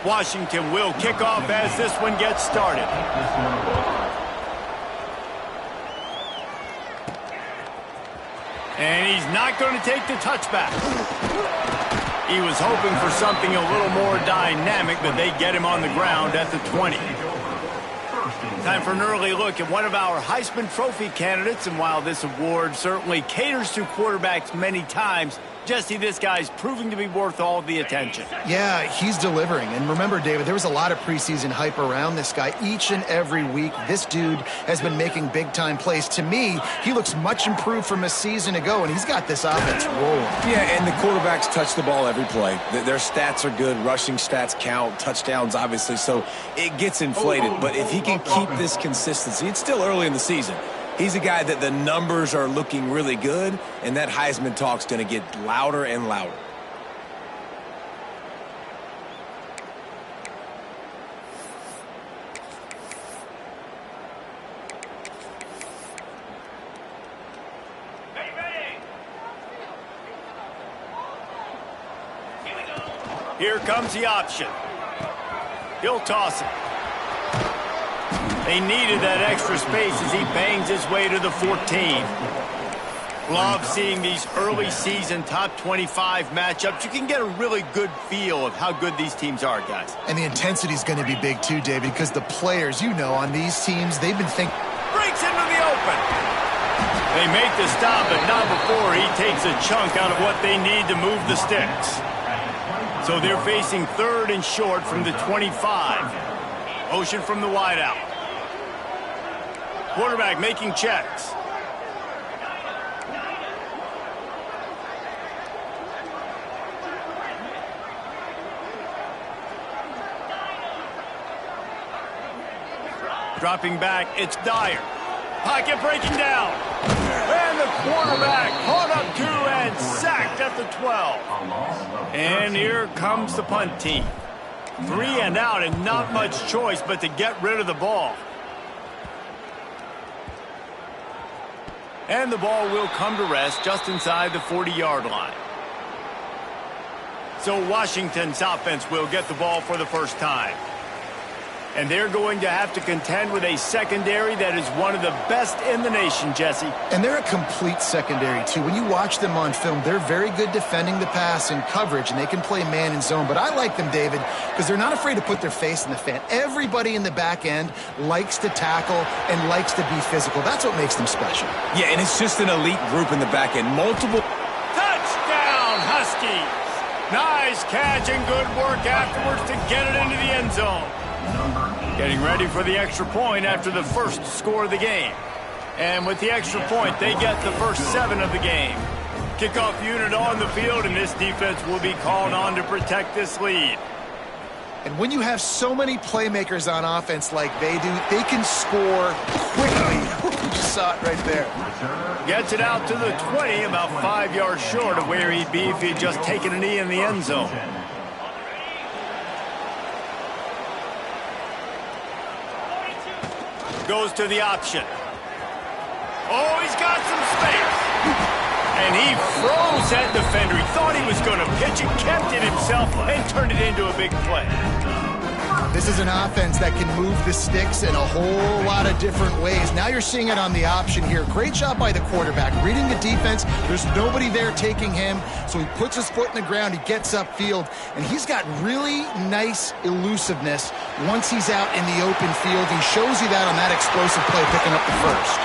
Washington will kick off as this one gets started. And he's not going to take the touchback. He was hoping for something a little more dynamic, but they get him on the ground at the 20. Time for an early look at one of our Heisman Trophy candidates, and while this award certainly caters to quarterbacks many times, Jesse, this guy's proving to be worth all the attention. Yeah, he's delivering. And remember, David, there was a lot of preseason hype around this guy. Each and every week, this dude has been making big-time plays. To me, he looks much improved from a season ago, and he's got this offense rolling. Yeah, and the quarterbacks touch the ball every play. Their stats are good. Rushing stats count. Touchdowns, obviously. So it gets inflated. But if he can keep this consistency, it's still early in the season. He's a guy that the numbers are looking really good, and that Heisman talk's going to get louder and louder. Here comes the option. He'll toss it. They needed that extra space as he bangs his way to the 14. Love seeing these early season top 25 matchups. You can get a really good feel of how good these teams are, guys. And the intensity is going to be big too, David, because the players, you know, on these teams, they've been thinking. Breaks into the open. They make the stop, but not before he takes a chunk out of what they need to move the sticks. So they're facing third and short from the 25. Motion from the wideout. Quarterback making checks. Dropping back, it's Dyer. Pocket breaking down. And the quarterback caught up to and sacked at the 12. And here comes the punt team. 3 and out and not much choice but to get rid of the ball. And the ball will come to rest just inside the 40-yard line. So Washington's offense will get the ball for the first time. And they're going to have to contend with a secondary that is one of the best in the nation, Jesse. And they're a complete secondary, too. When you watch them on film, they're very good defending the pass and coverage, and they can play man and zone. But I like them, David, because they're not afraid to put their face in the fan. Everybody in the back end likes to tackle and likes to be physical. That's what makes them special. Yeah, and it's just an elite group in the back end. Multiple. Touchdown, Huskies! Nice catch and good work afterwards to get it into the end zone. Getting ready for the extra point after the first score of the game. And with the extra point, they get the first 7 of the game. Kickoff unit on the field, and this defense will be called on to protect this lead. And when you have so many playmakers on offense like they do, they can score quickly. You just saw it right there. Gets it out to the 20, about 5 yards short of where he'd be if he'd just taken a knee in the end zone. Goes to the option. Oh, he's got some space. And he froze that defender. He thought he was going to pitch it, kept it himself, and turned it into a big play. This is an offense that can move the sticks in a whole lot of different ways. Now you're seeing it on the option here. Great job by the quarterback. Reading the defense, there's nobody there taking him, so he puts his foot in the ground, he gets upfield, and he's got really nice elusiveness once he's out in the open field. He shows you that on that explosive play, picking up the first.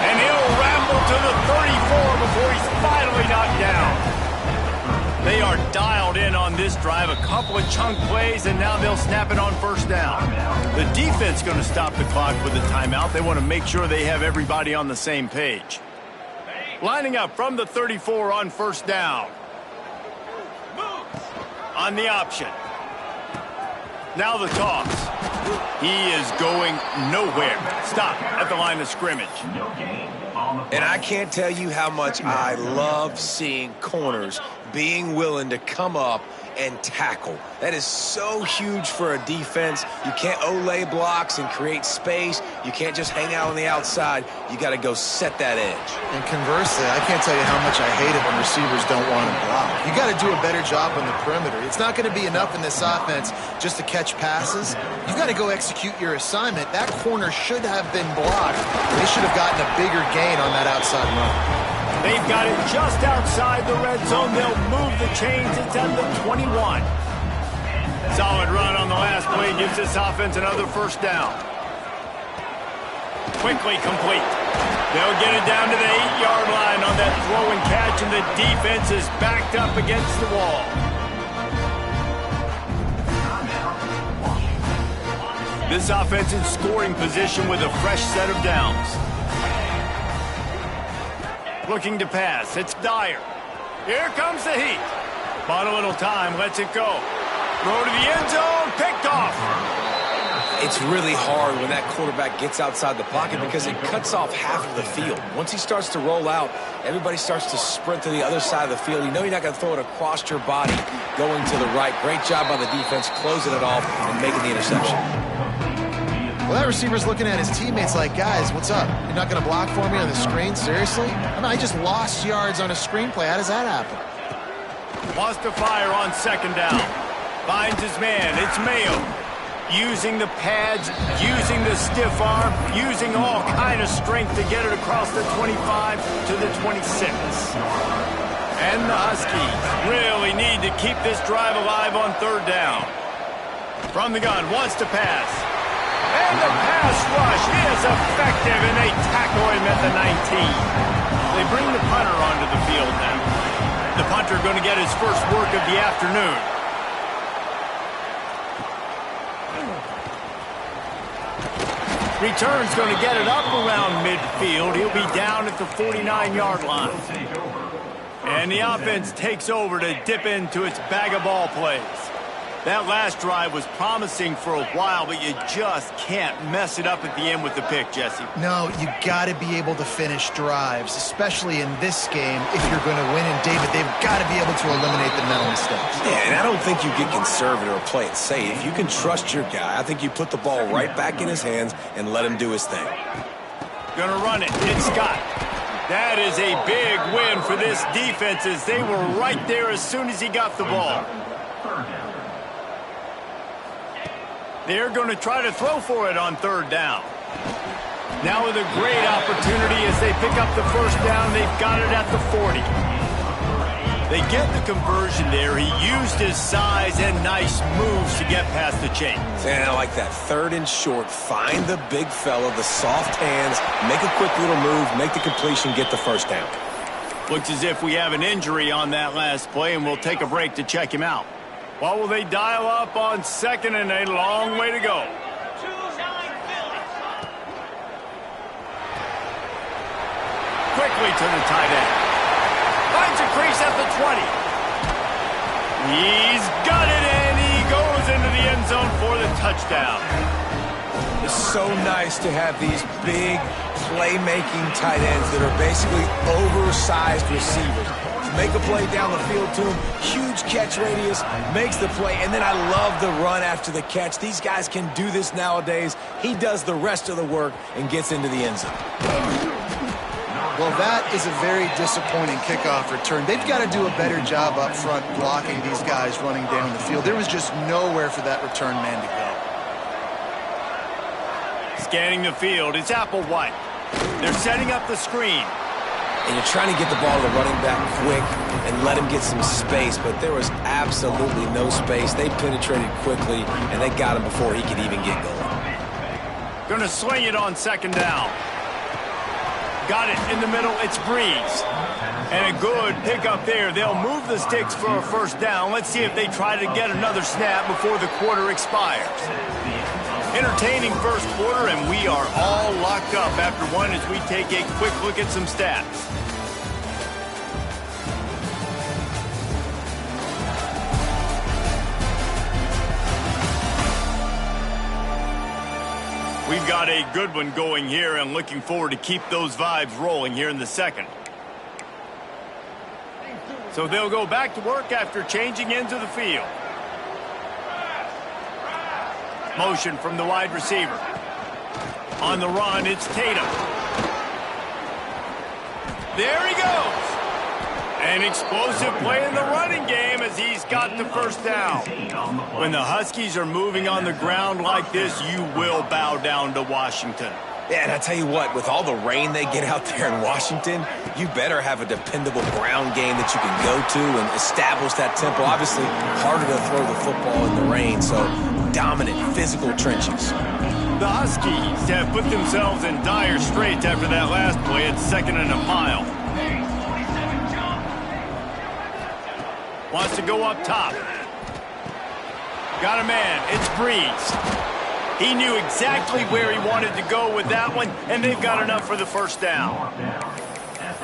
And he'll ramble to the 34 before he's finally knocked down. They are dialed in on this drive, a couple of chunk plays, and now they'll snap it on first down. The defense going to stop the clock with a timeout. They want to make sure they have everybody on the same page. Lining up from the 34 on first down. On the option. Now the toss. He is going nowhere. stop at the line of scrimmage. And I can't tell you how much I love seeing corners being willing to come up and tackle. That is so huge for a defense. You can't olay blocks and create space. You can't just hang out on the outside. You got to go set that edge. And conversely, I can't tell you how much I hate it when receivers don't want to block. You got to do a better job on the perimeter. It's not going to be enough in this offense just to catch passes. You got to go execute your assignment. That corner should have been blocked. They should have gotten a bigger gain on that outside run. They've got it just outside the red zone. They'll move the chains. It's at the 21. Solid run on the last play gives this offense another first down. Quickly complete. They'll get it down to the 8-yard line on that throw and catch, and the defense is backed up against the wall. This offense in scoring position with a fresh set of downs. Looking to pass. It's Dyer. Here comes the heat. Bought a little time. Lets it go. Throw to the end zone. Picked off. It's really hard when that quarterback gets outside the pocket because it cuts off half of the field. Once he starts to roll out, everybody starts to sprint to the other side of the field. You know you're not going to throw it across your body going to the right. Great job by the defense closing it off and making the interception. Well, that receiver's looking at his teammates like, guys, what's up? You're not going to block for me on the screen? Seriously? I mean, I just lost yards on a screenplay. How does that happen? Wants to fire on second down. Finds his man. It's Mayo. Using the pads, using the stiff arm, using all kind of strength to get it across the 25 to the 26. And the Huskies really need to keep this drive alive on third down. From the gun, wants to pass. And the pass rush is effective, and they tackle him at the 19. They bring the punter onto the field now. The punter going to get his first work of the afternoon. Return's going to get it up around midfield. He'll be down at the 49-yard line. And the offense takes over to dip into its bag of ball plays. That last drive was promising for a while, but you just can't mess it up at the end with the pick, Jesse. No, you got to be able to finish drives, especially in this game if you're going to win. And, David, they've got to be able to eliminate the mental mistakes. Yeah, and I don't think you get conservative or play it safe. You can trust your guy. I think you put the ball right back in his hands and let him do his thing. Gonna run it. It's Scott. That is a big win for this defense as they were right there as soon as he got the ball. They're going to try to throw for it on third down. Now with a great opportunity as they pick up the first down. They've got it at the 40. They get the conversion there. He used his size and nice moves to get past the chains. And I like that. Third and short. Find the big fella, the soft hands, make a quick little move, make the completion, get the first down. Looks as if we have an injury on that last play, and we'll take a break to check him out. What will they dial up on second and a long way to go? Quickly to the tight end. Finds a crease at the 20. He's got it, and he goes into the end zone for the touchdown. It's so nice to have these big playmaking tight ends that are basically oversized receivers. Make a play down the field to him, huge catch radius, makes the play, and then I love the run after the catch. These guys can do this nowadays. He does the rest of the work and gets into the end zone. Well, that is a very disappointing kickoff return. They've got to do a better job up front blocking these guys running down the field. There was just nowhere for that return man to go. Scanning the field, it's Applewhite. They're setting up the screen. And you're trying to get the ball to the running back quick and let him get some space, but there was absolutely no space. They penetrated quickly, and they got him before he could even get going. Gonna sling it on second down. Got it in the middle. It's Breeze. And a good pickup there. They'll move the sticks for a first down. Let's see if they try to get another snap before the quarter expires. Entertaining first quarter, and we are all locked up after one as we take a quick look at some stats. We've got a good one going here and looking forward to keep those vibes rolling here in the second. So they'll go back to work after changing into the field. Motion from the wide receiver. On the run, it's Tatum. There he goes. An explosive play in the running game as he's got the first down. When the Huskies are moving on the ground like this, you will bow down to Washington. Yeah, and I tell you what, with all the rain they get out there in Washington, you better have a dependable ground game that you can go to and establish that tempo. Obviously, harder to throw the football in the rain, so dominant physical trenches. The Huskies have put themselves in dire straits after that last play at 2nd and a mile. Wants to go up top. Got a man. It's Breeze. He knew exactly where he wanted to go with that one, and they've got enough for the first down.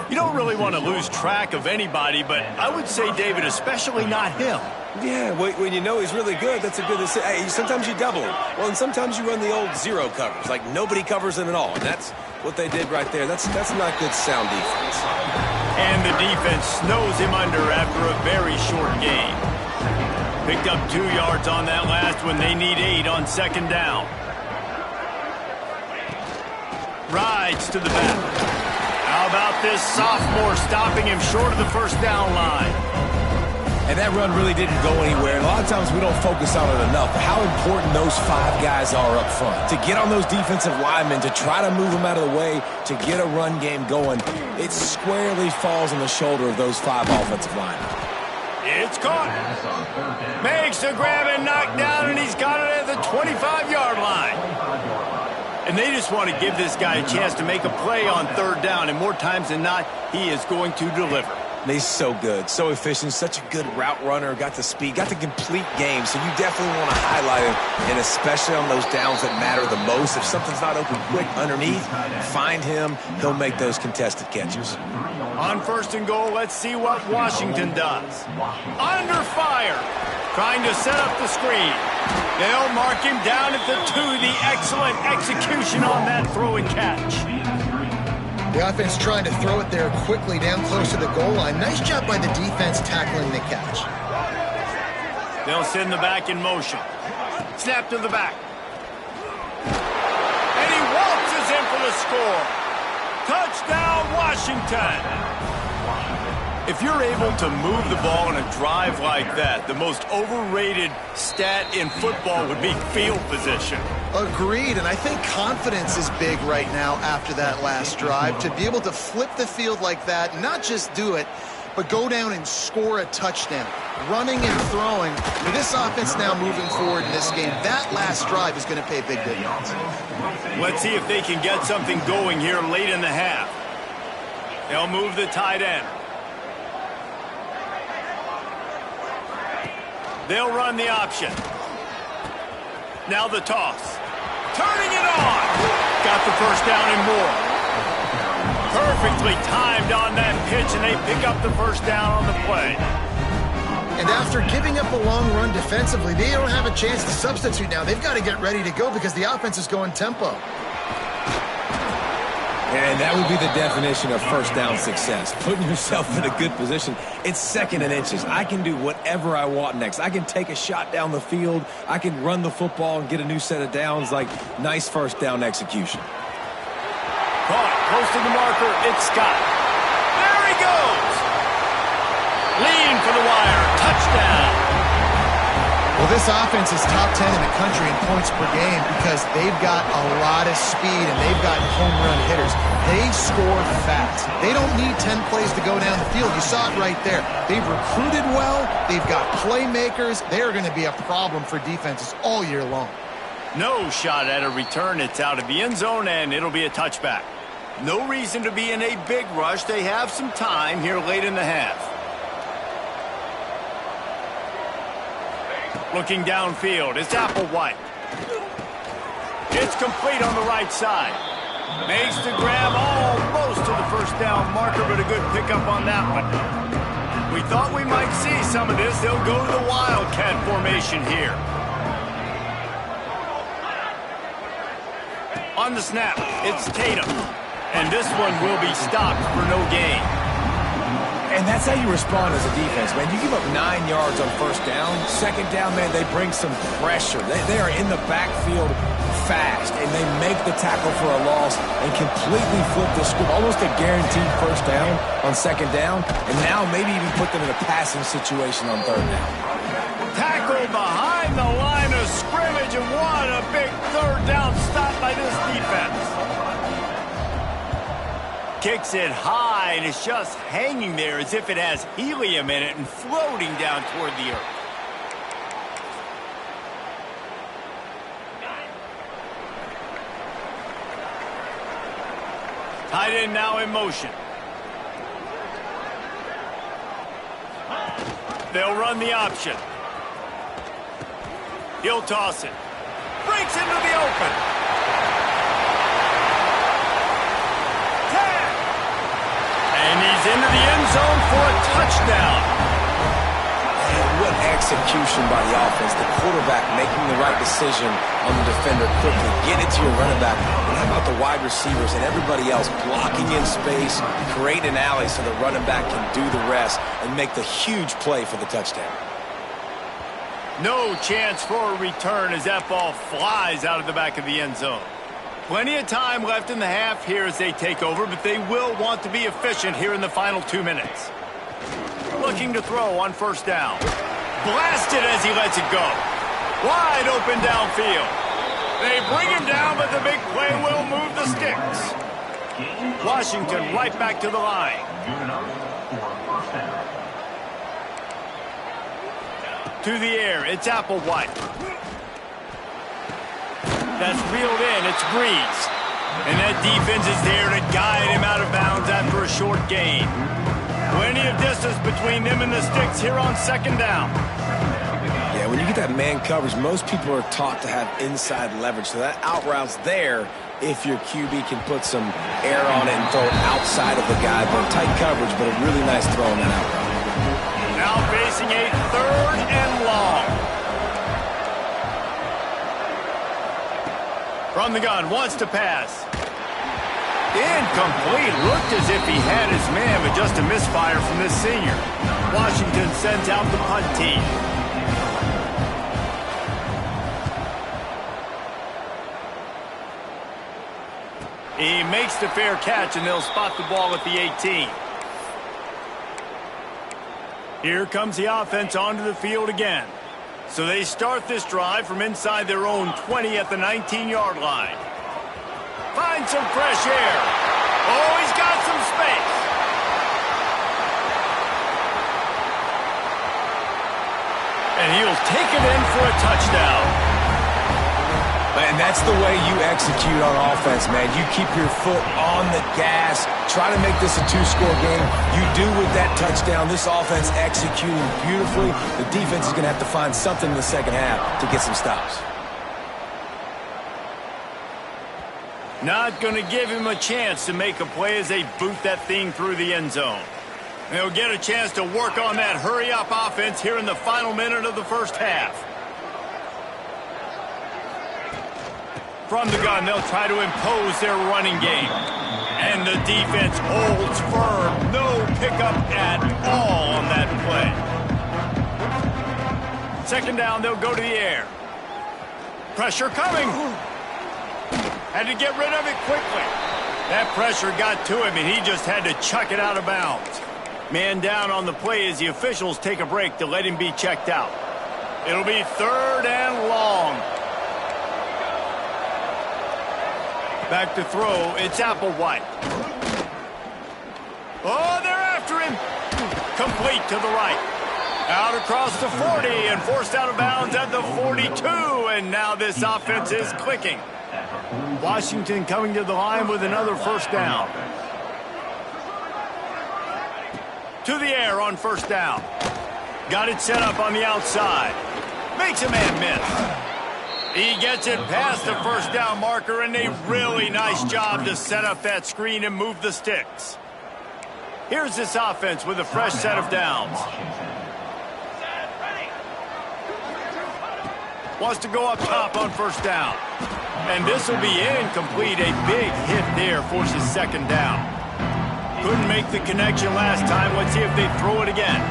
You don't really want to lose track of anybody, but I would say, David, especially not him. Yeah, when you know he's really good, that's a good decision. Hey, sometimes you double him. Well, and sometimes you run the old zero covers, like nobody covers him at all. And that's what they did right there. That's not good sound defense. And the defense snows him under after a very short gain. Picked up 2 yards on that last one. They need 8 on 2nd down. Rides to the back. How about this sophomore stopping him short of the first down line? And that run really didn't go anywhere. And a lot of times we don't focus on it enough. How important those 5 guys are up front. To get on those defensive linemen, to try to move them out of the way, to get a run game going, it squarely falls on the shoulder of those 5 offensive linemen. It's caught. Makes the grab and knock down, and he's got it at the 25-yard line. And they just want to give this guy a chance to make a play on 3rd down, and more times than not, he is going to deliver. He's so good, so efficient, such a good route runner, got the speed, got the complete game, so you definitely want to highlight him, and especially on those downs that matter the most. If something's not open quick underneath, find him, he'll make those contested catches. On 1st and goal, let's see what Washington does. Under fire, trying to set up the screen. They'll mark him down at the 2, the excellent execution on that throw and catch. The offense trying to throw it there quickly down close to the goal line. Nice job by the defense tackling the catch. They'll send the back in motion. Snap to the back. And he waltzes in for the score. Touchdown, Washington. If you're able to move the ball in a drive like that, the most overrated stat in football would be field position. Agreed, and I think confidence is big right now after that last drive. To be able to flip the field like that, not just do it, but go down and score a touchdown. Running and throwing, with this offense now moving forward in this game, that last drive is going to pay big dividends. Let's see if they can get something going here late in the half. They'll move the tight end. They'll run the option. Now the toss. Turning it on. Got the first down and more. Perfectly timed on that pitch, and they pick up the first down on the play. And after giving up a long run defensively, they don't have a chance to substitute now. They've got to get ready to go because the offense is going tempo. And that would be the definition of first down success. Putting yourself in a good position. It's 2nd and inches. I can do whatever I want next. I can take a shot down the field. I can run the football and get a new set of downs. Like, nice first down execution. Caught, close to the marker. It's Scott. There he goes. Lean for the wire. Touchdown. Well, this offense is top 10 in the country in points per game because they've got a lot of speed and they've got home run hitters. They score fast. They don't need 10 plays to go down the field. You saw it right there. They've recruited well. They've got playmakers. They're going to be a problem for defenses all year long. No shot at a return. It's out of the end zone, and it'll be a touchback. No reason to be in a big rush. They have some time here late in the half. Looking downfield, it's Applewhite. It's complete on the right side. Makes the grab almost to the first down marker, but a good pickup on that one. We thought we might see some of this. They'll go to the Wildcat formation here. On the snap, it's Tatum. And this one will be stopped for no gain. And that's how you respond as a defense, man. You give up 9 yards on first down. Second down, man, they bring some pressure. They are in the backfield fast, and they make the tackle for a loss and completely flip the script. Almost a guaranteed first down on second down, and now maybe even put them in a passing situation on third down. Tackled behind the line of scrimmage, and what a big third down stop by this defense. Kicks it high, and it's just hanging there as if it has helium in it and floating down toward the earth. Tight end now in motion. They'll run the option. He'll toss it. Breaks into the open. 10. And he's into the end zone for a touchdown. And what execution by the offense. The quarterback making the right decision on the defender quickly. Get it to your running back. And how about the wide receivers and everybody else blocking in space, create an alley so the running back can do the rest and make the huge play for the touchdown. No chance for a return as that ball flies out of the back of the end zone. Plenty of time left in the half here as they take over, but they will want to be efficient here in the final 2 minutes. Looking to throw on first down. Blasted as he lets it go. Wide open downfield. They bring him down, but the big play will move the sticks. Washington right back to the line. To the air, it's Applewhite. That's reeled in, it's Breeze. And that defense is there to guide him out of bounds after a short gain. Plenty of distance between them and the sticks here on second down. Yeah, when you get that man coverage, most people are taught to have inside leverage. So that out route's there if your QB can put some air on it and throw it outside of the guy. But tight coverage, but a really nice throw on that out route. Now facing a third and long. From the gun, wants to pass. Incomplete. Looked as if he had his man, but just a misfire from this senior. Washington sends out the punt team. He makes the fair catch, and they'll spot the ball at the 18. Here comes the offense onto the field again. So they start this drive from inside their own 20 at the 19-yard line. Find some fresh air. Oh, he's got some space. And he'll take it in for a touchdown. And that's the way you execute on offense, man. You keep your foot on the gas. Try to make this a 2-score game. You do with that touchdown. This offense executing beautifully. The defense is going to have to find something in the second half to get some stops. Not going to give him a chance to make a play as they boot that thing through the end zone. They'll get a chance to work on that hurry-up offense here in the final minute of the first half. From the gun, they'll try to impose their running game. And the defense holds firm. No pickup at all on that play. Second down, they'll go to the air. Pressure coming. Had to get rid of it quickly. That pressure got to him, and he just had to chuck it out of bounds. Man down on the play as the officials take a break to let him be checked out. It'll be third and long. Back to throw, it's Applewhite. Oh, they're after him. Complete to the right. Out across the 40 and forced out of bounds at the 42. And now this offense is clicking. Washington coming to the line with another first down. To the air on first down. Got it set up on the outside. Makes a man miss. He gets it past the first down marker, and a really nice job to set up that screen and move the sticks. Here's this offense with a fresh set of downs. Wants to go up top on first down. And this will be incomplete. A big hit there forces second down. Couldn't make the connection last time. Let's see if they throw it again.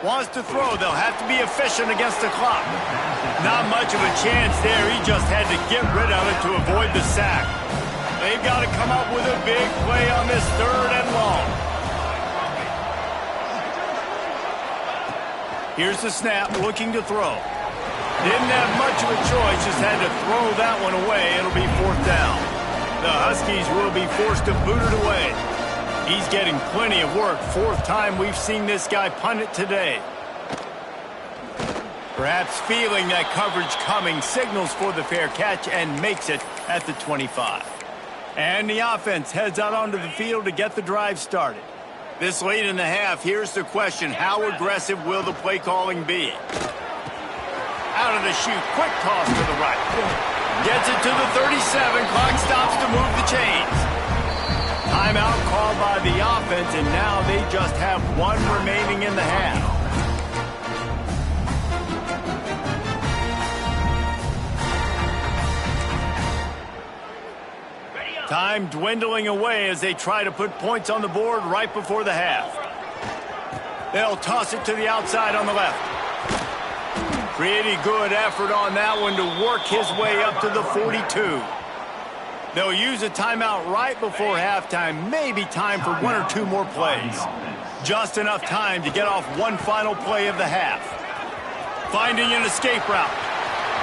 Wants to throw. They'll have to be efficient against the clock. Not much of a chance there. He just had to get rid of it to avoid the sack. They've got to come up with a big play on this 3rd and long. Here's the snap, looking to throw. Didn't have much of a choice, just had to throw that one away. It'll be 4th down. The Huskies will be forced to boot it away. He's getting plenty of work. 4th time we've seen this guy punt it today. Perhaps feeling that coverage coming, signals for the fair catch and makes it at the 25. And the offense heads out onto the field to get the drive started. This late in the half, here's the question: how aggressive will the play calling be? Out of the chute, quick toss to the right. Gets it to the 37, clock stops to move the chains. Timeout called by the offense, and now they just have 1 remaining in the half. Time dwindling away as they try to put points on the board right before the half. They'll toss it to the outside on the left. Pretty good effort on that one to work his way up to the 42. They'll use a timeout right before halftime. Maybe time for 1 or 2 more plays. Just enough time to get off one final play of the half. Finding an escape route.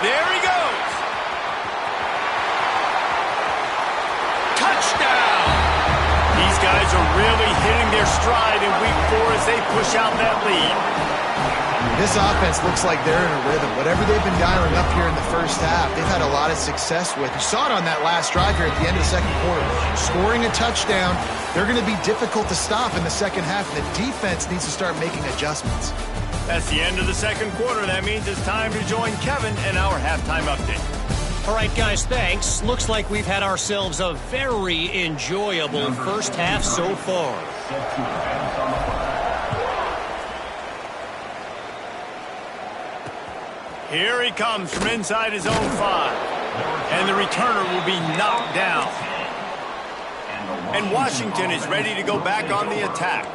There he goes. Touchdown! These guys are really hitting their stride in week 4 as they push out that lead. This offense looks like they're in a rhythm. Whatever they've been dialing up here in the first half, they've had a lot of success with. You saw it on that last drive here at the end of the second quarter. Scoring a touchdown, they're going to be difficult to stop in the second half, and the defense needs to start making adjustments. That's the end of the second quarter. That means it's time to join Kevin in our halftime update. All right, guys, thanks. Looks like we've had ourselves a very enjoyable first half so far. Here he comes from inside his own 5. And the returner will be knocked down. And Washington is ready to go back on the attack.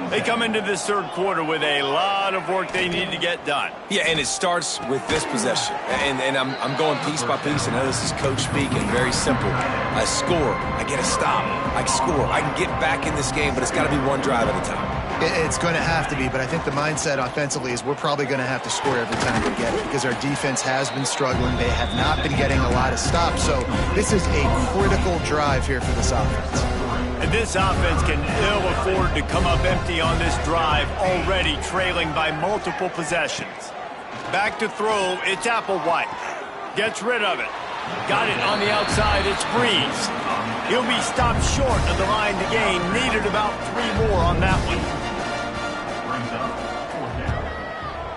They come into this third quarter with a lot of work they need to get done. Yeah, and it starts with this possession. And I'm going piece by piece. I know this is coach speak and very simple. I score. I get a stop. I score. I can get back in this game, but it's got to be one drive at a time. It's going to have to be, but I think the mindset offensively is we're probably going to have to score every time we get it because our defense has been struggling. They have not been getting a lot of stops, so this is a critical drive here for this offense. And this offense can ill afford to come up empty on this drive, already trailing by multiple possessions. Back to throw, it's Applewhite. Gets rid of it. Got it on the outside, it's Breeze. He'll be stopped short of the line to gain. Needed about 3 more on that one.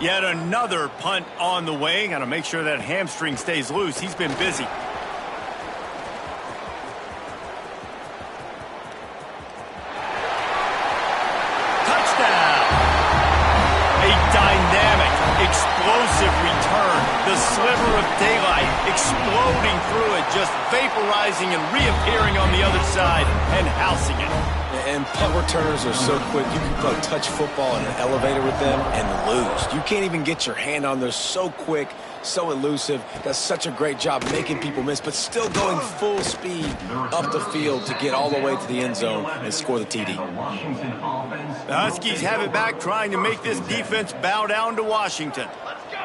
Yet another punt on the way. Got to make sure that hamstring stays loose. He's been busy. Touchdown! A dynamic, explosive return. The sliver of daylight exploding through it, just vaporizing and reappearing on the other side and housing it. And punt returners are so quick. You can go touch football in an elevator with them and lose. You can't even get your hand on. They're so quick, so elusive. Does such a great job making people miss, but still going full speed up the field to get all the way to the end zone and score the TD. The Huskies have it back, trying to make this defense bow down to Washington.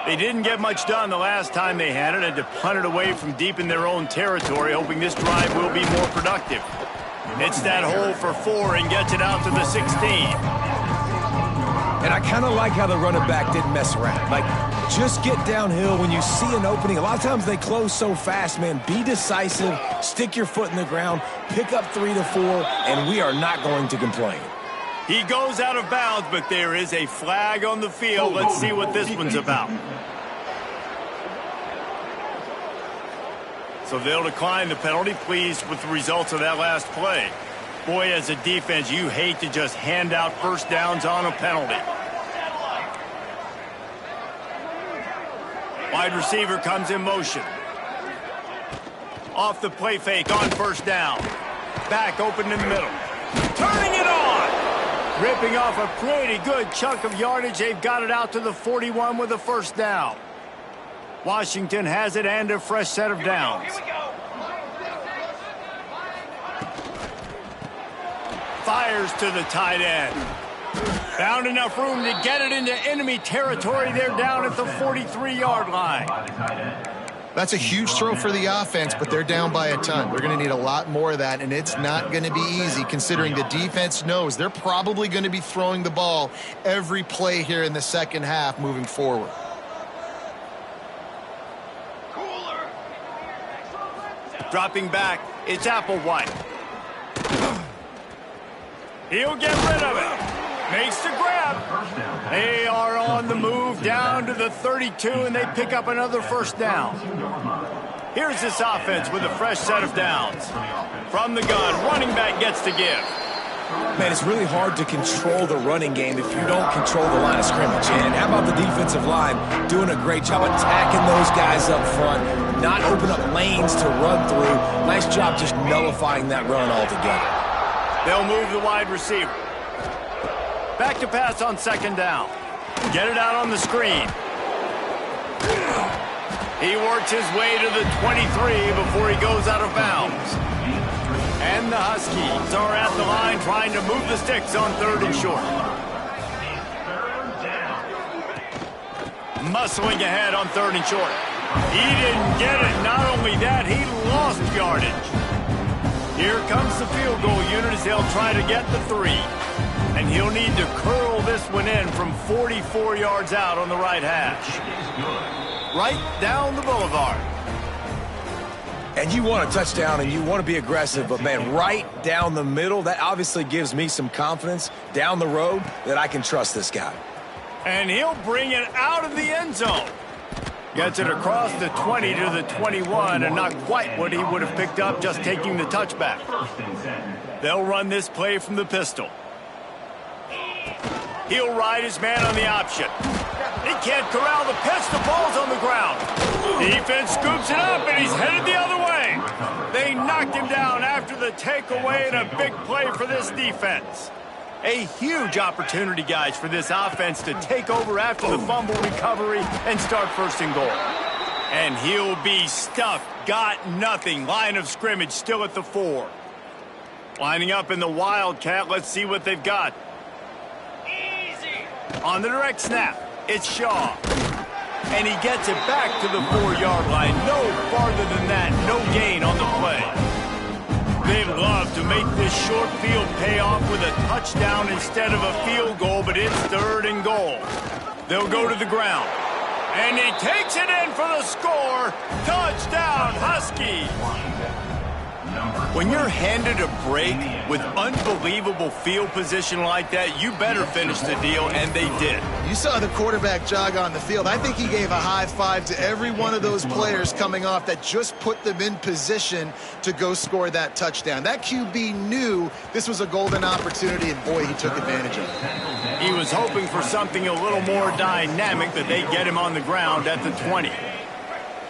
They didn't get much done the last time they had it. Had to punt it away from deep in their own territory, hoping this drive will be more productive. Hits that hole for 4 and gets it out to the 16. And I kind of like how the running back didn't mess around. Like, just get downhill when you see an opening. A lot of times they close so fast, man. Be decisive, stick your foot in the ground, pick up 3 to 4, and we are not going to complain. He goes out of bounds, but there is a flag on the field. Let's see what this one's about. So they'll decline the penalty, pleased with the results of that last play. Boy, as a defense, you hate to just hand out first downs on a penalty. Wide receiver comes in motion. Off the play fake on first down. Back open in the middle. Turning it on! Ripping off a pretty good chunk of yardage. They've got it out to the 41 with a first down. Washington has it and a fresh set of downs. Fires to the tight end. Found enough room to get it into enemy territory. They're down at the 43-yard line. That's a huge throw for the offense, but they're down by a ton. They're going to need a lot more of that, and it's not going to be easy considering the defense knows they're probably going to be throwing the ball every play here in the second half moving forward. Dropping back, it's Applewhite. He'll get rid of it. Makes the grab. They are on the move down to the 32, and they pick up another first down. Here's this offense with a fresh set of downs. From the gun, running back gets to give. Man, it's really hard to control the running game if you don't control the line of scrimmage. And how about the defensive line doing a great job attacking those guys up front, not open up lanes to run through. Nice job just nullifying that run altogether. They'll move the wide receiver. Back to pass on second down. Get it out on the screen. He works his way to the 23 before he goes out of bounds. And the Huskies are at the line trying to move the sticks on third and short. Muscling ahead on third and short. He didn't get it. Not only that, he lost yardage. Here comes the field goal unit as they'll try to get the 3. And he'll need to curl this one in from 44 yards out on the right hash. Right down the boulevard. And you want a touchdown and you want to be aggressive, but, man, right down the middle, that obviously gives me some confidence down the road that I can trust this guy. And he'll bring it out of the end zone. Gets it across the 20 to the 21, and not quite what he would have picked up just taking the touchback. They'll run this play from the pistol. He'll ride his man on the option. He can't corral the pitch. The ball's on the ground. Defense scoops it up, and he's headed the other way. They knocked him down after the takeaway, and a big play for this defense. A huge opportunity, guys, for this offense to take over after the fumble recovery and start first and goal. And he'll be stuffed. Got nothing. Line of scrimmage still at the 4. Lining up in the Wildcat. Let's see what they've got. On the direct snap, it's Shaw. And he gets it back to the 4-yard line. No farther than that. No gain on the play. They'd love to make this short field pay off with a touchdown instead of a field goal, but it's third and goal. They'll go to the ground. And he takes it in for the score. Touchdown, Huskies. When you're handed a break with unbelievable field position like that, you better finish the deal, and they did. You saw the quarterback jog on the field. I think he gave a high five to every one of those players coming off that just put them in position to go score that touchdown. That QB knew this was a golden opportunity, and boy, he took advantage of it. He was hoping for something a little more dynamic, but they get him on the ground at the 20.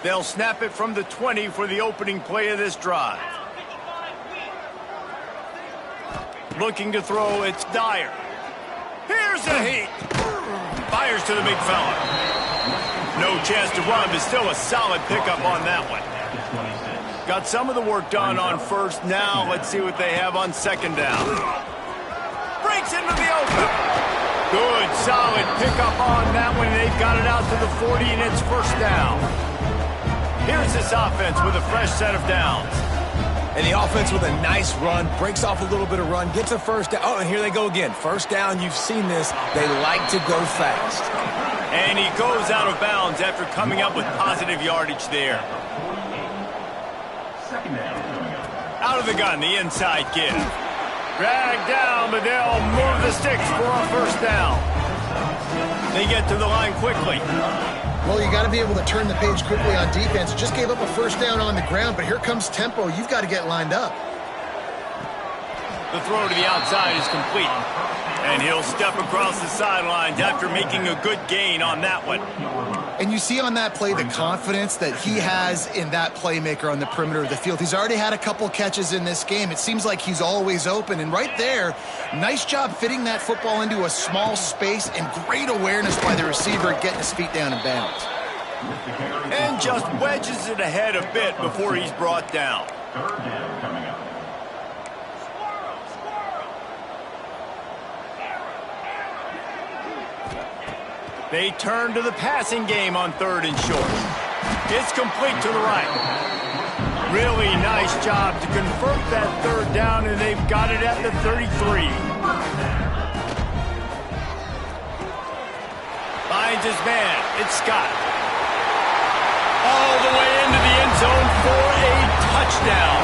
They'll snap it from the 20 for the opening play of this drive. Looking to throw, it's Dyer. Here's a heat. Fires to the big fella. No chance to run, but still a solid pickup on that one. Got some of the work done on first. Now let's see what they have on second down. Breaks into the open. Good, solid pickup on that one. They've got it out to the 40, and it's first down. Here's this offense with a fresh set of downs. And the offense with a nice run, breaks off a little bit of run, gets a first down. Oh, and here they go again. First down, you've seen this. They like to go fast. And he goes out of bounds after coming up with positive yardage there. Out of the gun, the inside give. Dragged down, but they'll move the sticks for a first down. They get to the line quickly. Well, you got to be able to turn the page quickly on defense. Just gave up a first down on the ground, but here comes tempo. You've got to get lined up. The throw to the outside is complete. And he'll step across the sidelines after making a good gain on that one. And you see on that play the confidence that he has in that playmaker on the perimeter of the field. He's already had a couple catches in this game. It seems like he's always open. And right there, nice job fitting that football into a small space and great awareness by the receiver getting his feet down in bounds. And just wedges it ahead a bit before he's brought down. Third down coming up. They turn to the passing game on 3rd and short. It's complete to the right. Really nice job to convert that 3rd down, and they've got it at the 33. Finds his man. It's Scott. All the way into the end zone for a touchdown.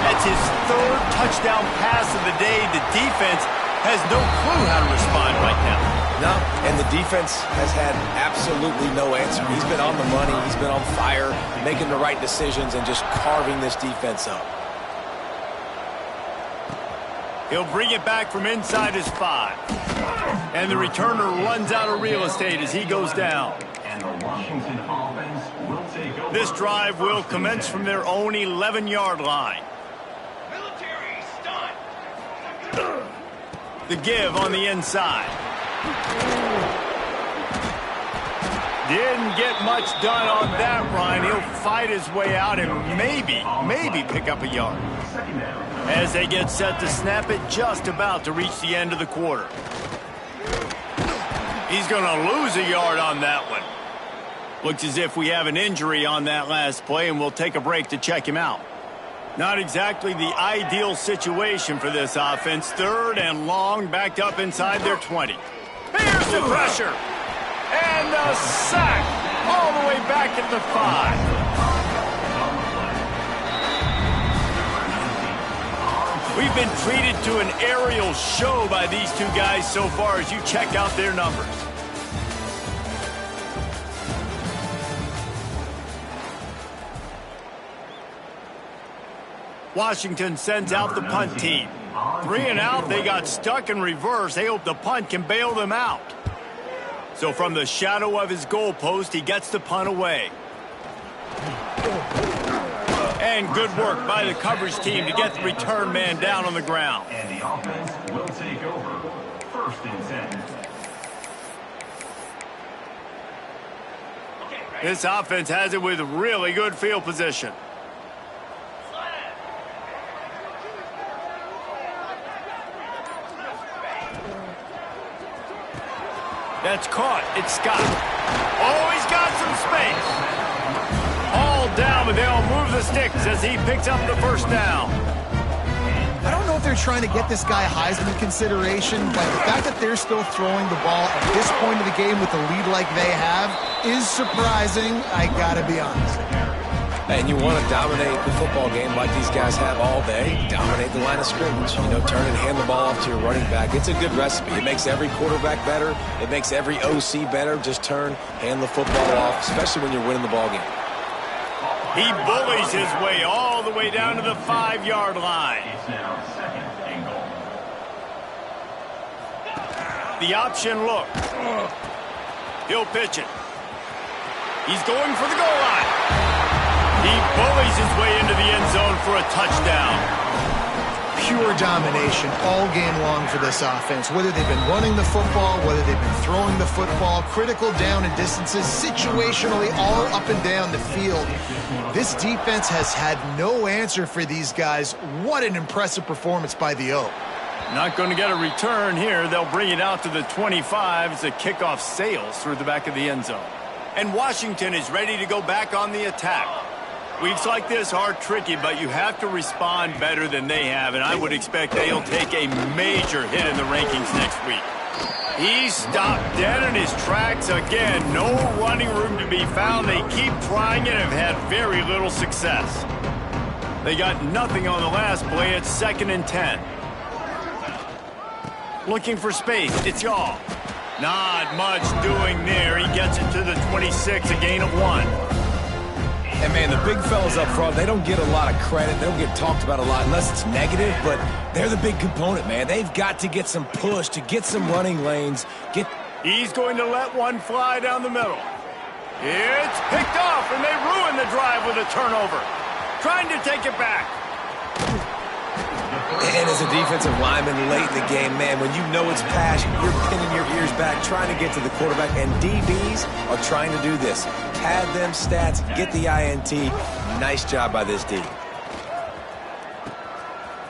That's his 3rd touchdown pass of the day. The defense has no clue how to respond right now. No, and the defense has had absolutely no answer. He's been on the money. He's been on fire, making the right decisions and just carving this defense up. He'll bring it back from inside his 5. And the returner runs out of real estate as he goes down. And the Washington offense will take over. This drive will commence from their own 11-yard line. Military stunt. The give on the inside. Didn't get much done on that run. He'll fight his way out and maybe pick up a yard. Second down. As they get set to snap it, just about to reach the end of the quarter. He's going to lose a yard on that one. Looks as if we have an injury on that last play, and we'll take a break to check him out. Not exactly the ideal situation for this offense. 3rd and long, backed up inside their 20. Here's the pressure. And the sack all the way back at the 5. We've been treated to an aerial show by these two guys so far as you check out their numbers. Washington sends out the punt team. 3 and out, they got stuck in reverse. They hope the punt can bail them out. So from the shadow of his goalpost, he gets the punt away. And good work by the coverage team to get the return man down on the ground. And the offense will take over. 1st and 10. This offense has it with really good field position. That's caught. It's Scott. Oh, he's got some space. All down, but they'll move the sticks as he picks up the 1st down. I don't know if they're trying to get this guy Heisman consideration, but the fact that they're still throwing the ball at this point of the game with the lead like they have is surprising, I gotta be honest. And you want to dominate the football game like these guys have all day. Dominate the line of scrimmage. You know, turn and hand the ball off to your running back. It's a good recipe. It makes every quarterback better. It makes every OC better. Just turn, hand the football off, especially when you're winning the ball game. He bullies his way all the way down to the 5-yard line. It's now 2nd and goal. The option look. He'll pitch it. He's going for the goal line. He bullies his way into the end zone for a touchdown. Pure domination all game long for this offense. Whether they've been running the football, whether they've been throwing the football, critical down and distances, situationally all up and down the field. This defense has had no answer for these guys. What an impressive performance by the O. Not going to get a return here. They'll bring it out to the 25 as the kickoff sails through the back of the end zone. And Washington is ready to go back on the attack. Weeks like this are tricky, but you have to respond better than they have, and I would expect they'll take a major hit in the rankings next week. He stopped dead in his tracks again. No running room to be found. They keep trying it and have had very little success. They got nothing on the last play. It's 2nd and 10. Looking for space. It's Yaw. Not much doing there. He gets it to the 26, a gain of 1. And, man, the big fellas up front, they don't get a lot of credit. They don't get talked about a lot unless it's negative, but they're the big component, man. They've got to get some push, to get some running lanes, get He's going to let one fly down the middle. It's picked off, and they ruin the drive with a turnover. Trying to take it back. And as a defensive lineman late in the game, man, when you know it's pass, you're pinning your ears back, trying to get to the quarterback, and DBs are trying to do this. Pad them stats, get the INT. Nice job by this D.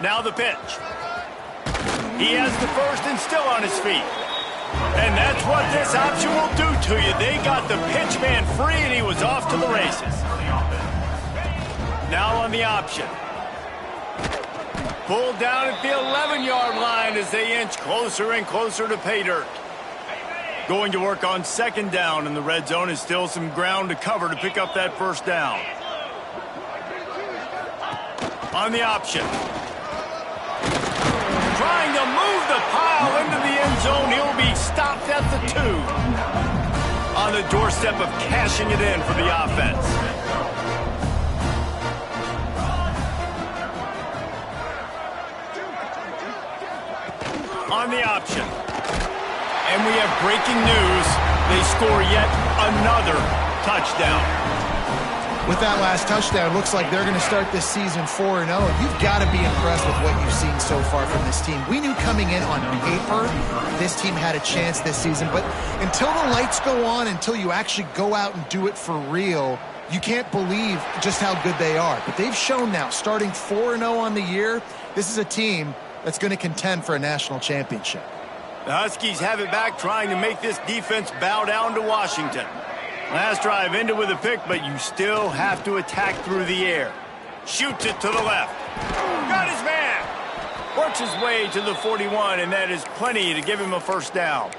Now the pitch. He has the first and still on his feet. And that's what this option will do to you. They got the pitch man free, and he was off to the races. Now on the option. Pulled down at the 11-yard line as they inch closer and closer to pay dirt. Going to work on second down, and the red zone is still some ground to cover to pick up that first down. On the option. Trying to move the pile into the end zone. He'll be stopped at the 2. On the doorstep of cashing it in for the offense. On the option. And we have breaking news. They score yet another touchdown. With that last touchdown, looks like they're going to start this season 4-0. You've got to be impressed with what you've seen so far from this team. We knew coming in on paper this team had a chance this season, but until the lights go on, until you actually go out and do it for real, you can't believe just how good they are. But they've shown now, starting 4-0 on the year, this is a team that's going to contend for a national championship. The Huskies have it back, trying to make this defense bow down to Washington. Last drive ended with a pick, but you still have to attack through the air. Shoots it to the left. Got his man. Works his way to the 41, and that is plenty to give him a first down.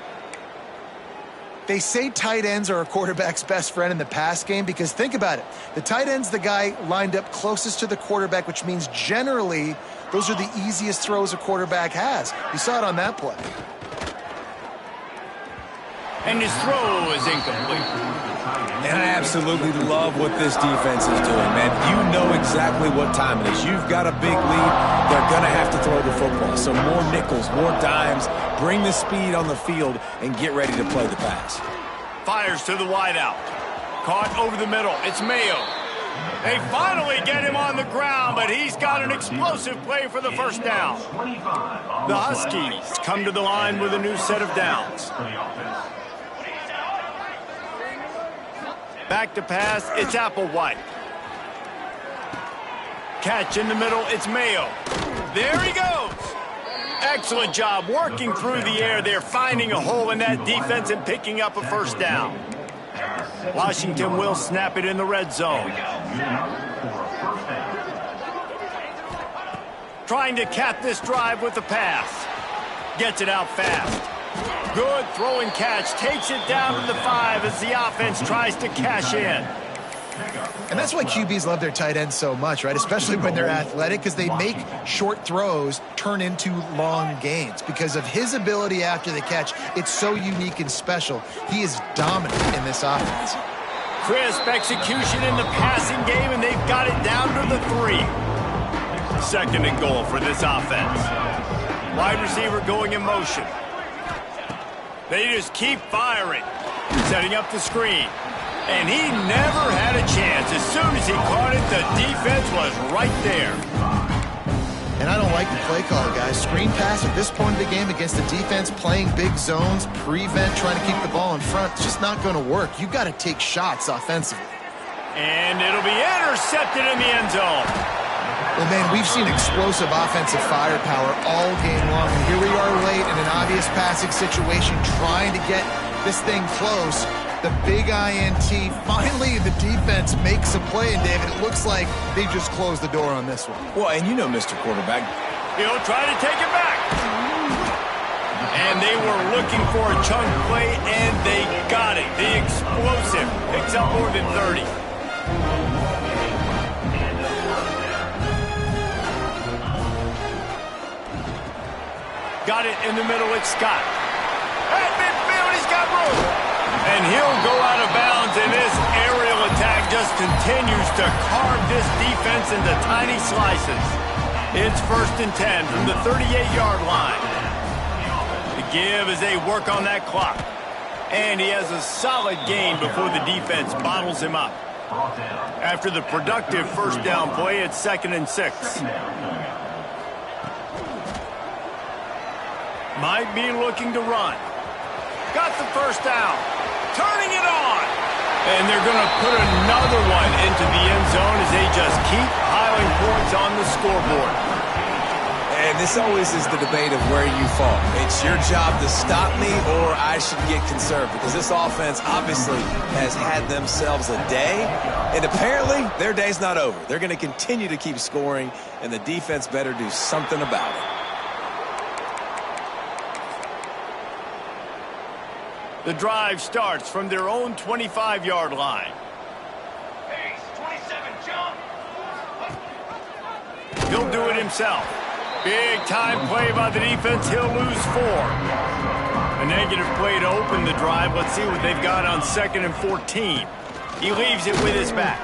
They say tight ends are a quarterback's best friend in the pass game because think about it. The tight end's the guy lined up closest to the quarterback, which means generally those are the easiest throws a quarterback has. You saw it on that play. And his throw is incomplete. And I absolutely love what this defense is doing, man. You know exactly what time it is. You've got a big lead. They're going to have to throw the football. So more nickels, more dimes. Bring the speed on the field and get ready to play the pass. Fires to the wideout. Caught over the middle. It's Mayo. They finally get him on the ground, but he's got an explosive play for the first down. The Huskies come to the line with a new set of downs. Back to pass, it's Applewhite. Catch in the middle, it's Mayo. There he goes. Excellent job working through the air there, finding a hole in that defense and picking up a first down. Washington will snap it in the red zone. Trying to cap this drive with the pass. Gets it out fast. Good throw and catch. Takes it down to the 5 as the offense tries to cash in. And that's why QBs love their tight ends so much, right? Especially when they're athletic, because they make short throws turn into long gains. Because of his ability after the catch, it's so unique and special. He is dominant in this offense. Crisp execution in the passing game, and they've got it down to the 3. Second and goal for this offense. Wide receiver going in motion. They just keep firing. Setting up the screen. And he never had a chance. As soon as he caught it, the defense was right there. And I don't like the play call, guys. Screen pass at this point of the game against the defense, playing big zones, prevent, trying to keep the ball in front. It's just not going to work. You've got to take shots offensively. And it'll be intercepted in the end zone. Well, man, we've seen explosive offensive firepower all game long. And here we are late in an obvious passing situation, trying to get this thing close. The big INT. Finally, the defense makes a play, and David, it looks like they just closed the door on this one. Well, and you know, Mr. Quarterback, He'll try to take it back. And they were looking for a chunk play, and they got it. The explosive picks up more than 30. Got it in the middle, it's Scott. At midfield, he's got room. And he'll go out of bounds, and this aerial attack just continues to carve this defense into tiny slices. It's 1st and 10 from the 38-yard line. The give as they work on that clock. And he has a solid gain before the defense bottles him up. After the productive first down play, it's 2nd and 6. Might be looking to run. Got the first down. Turning it on. And they're going to put another one into the end zone as they just keep piling points on the scoreboard. And this always is the debate of where you fall. It's your job to stop me or I should get conserved, because this offense obviously has had themselves a day, and apparently their day's not over. They're going to continue to keep scoring, and the defense better do something about it. The drive starts from their own 25-yard line. Pace, 27, jump. He'll do it himself. Big time play by the defense. He'll lose 4. A negative play to open the drive. Let's see what they've got on 2nd and 14. He leaves it with his back.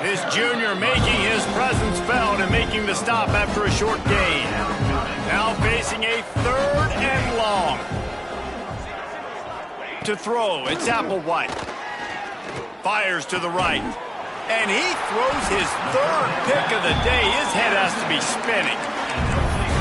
This junior making his presence felt and making the stop after a short gain. Now facing a 3rd and long. To throw, it's Applewhite. Fires to the right. And he throws his 3rd pick of the day. His head has to be spinning.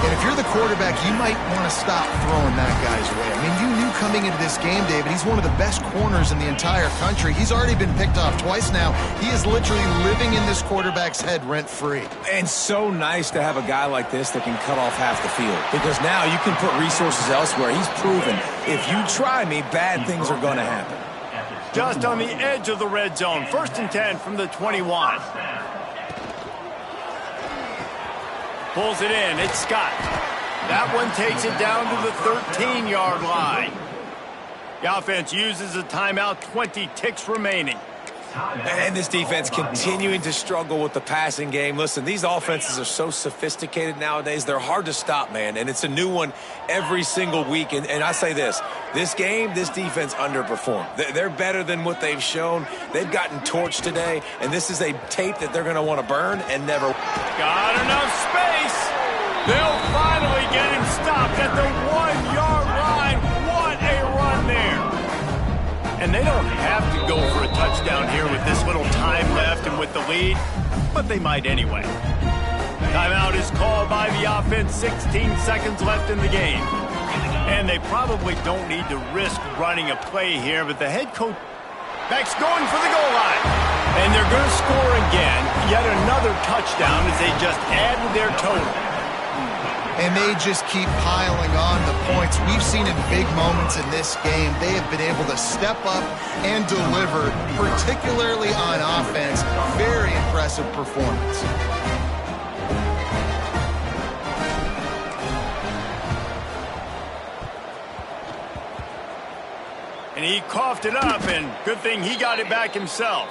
And if you're the quarterback, you might want to stop throwing that guy's way. I mean, you knew coming into this game, David, he's one of the best corners in the entire country. He's already been picked off twice now. He is literally living in this quarterback's head rent-free. And so nice to have a guy like this that can cut off half the field, because now you can put resources elsewhere. He's proven if you try me, bad things are going to happen. Just on the edge of the red zone. 1st and 10 from the 21. Pulls it in. It's Scott. That one takes it down to the 13-yard line. The offense uses a timeout. 20 ticks remaining. And this defense continuing to struggle with the passing game. Listen, these offenses are so sophisticated nowadays. They're hard to stop, man. And it's a new one every single week. And I say this game, this defense underperformed. They're better than what they've shown. They've gotten torched today. And this is a tape that they're going to want to burn and never. Got enough space. They'll finally get him stopped at the 1-yard line. What a run there. And they don't have to go for a touchdown here with this little time left and with the lead, but they might anyway. Timeout is called by the offense. 16 seconds left in the game. And they probably don't need to risk running a play here, but the head coach backs going for the goal line. And they're going to score again. Yet another touchdown as they just add to their total. And they just keep piling on the points. We've seen in big moments in this game, they have been able to step up and deliver, particularly on offense. Very impressive performance. And he coughed it up, and good thing he got it back himself.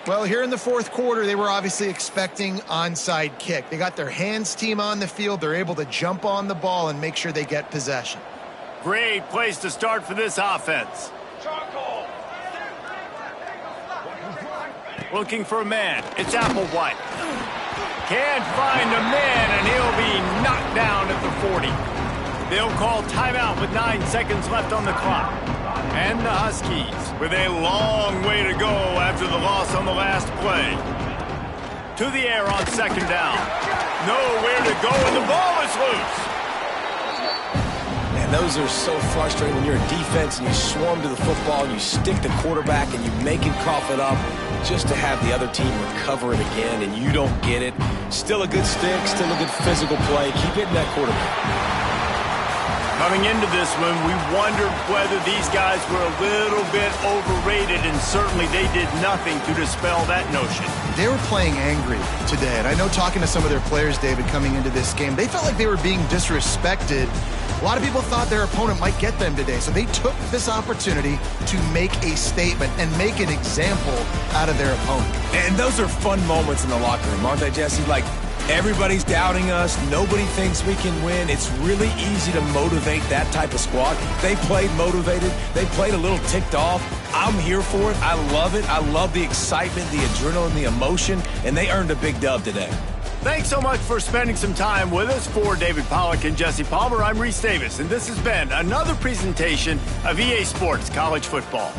Well, here in the 4th quarter, they were obviously expecting onside kick. They got their hands team on the field. They're able to jump on the ball and make sure they get possession. Great place to start for this offense. Looking for a man. It's Applewhite. Can't find a man, and he'll be knocked down at the 40. They'll call timeout with 9 seconds left on the clock. And the Huskies with a long way to go after the loss on the last play. To the air on 2nd down. Nowhere to go, and the ball is loose. Man, those are so frustrating when you're a defense and you swarm to the football, and you stick the quarterback, and you make him cough it up just to have the other team recover it again, and you don't get it. Still a good stick, still a good physical play. Keep hitting that quarterback. Coming into this one, we wondered whether these guys were a little bit overrated, and certainly they did nothing to dispel that notion. They were playing angry today, and I know talking to some of their players, David, coming into this game, they felt like they were being disrespected. A lot of people thought their opponent might get them today, so they took this opportunity to make a statement and make an example out of their opponent. And those are fun moments in the locker room, aren't they, Jesse? Like, everybody's doubting us. Nobody thinks we can win. It's really easy to motivate that type of squad. They played motivated. They played a little ticked off. I'm here for it. I love it. I love the excitement, the adrenaline, the emotion, and they earned a big dub today. Thanks so much for spending some time with us. For David Pollack and Jesse Palmer, I'm Reese Davis, and this has been another presentation of EA Sports College Football.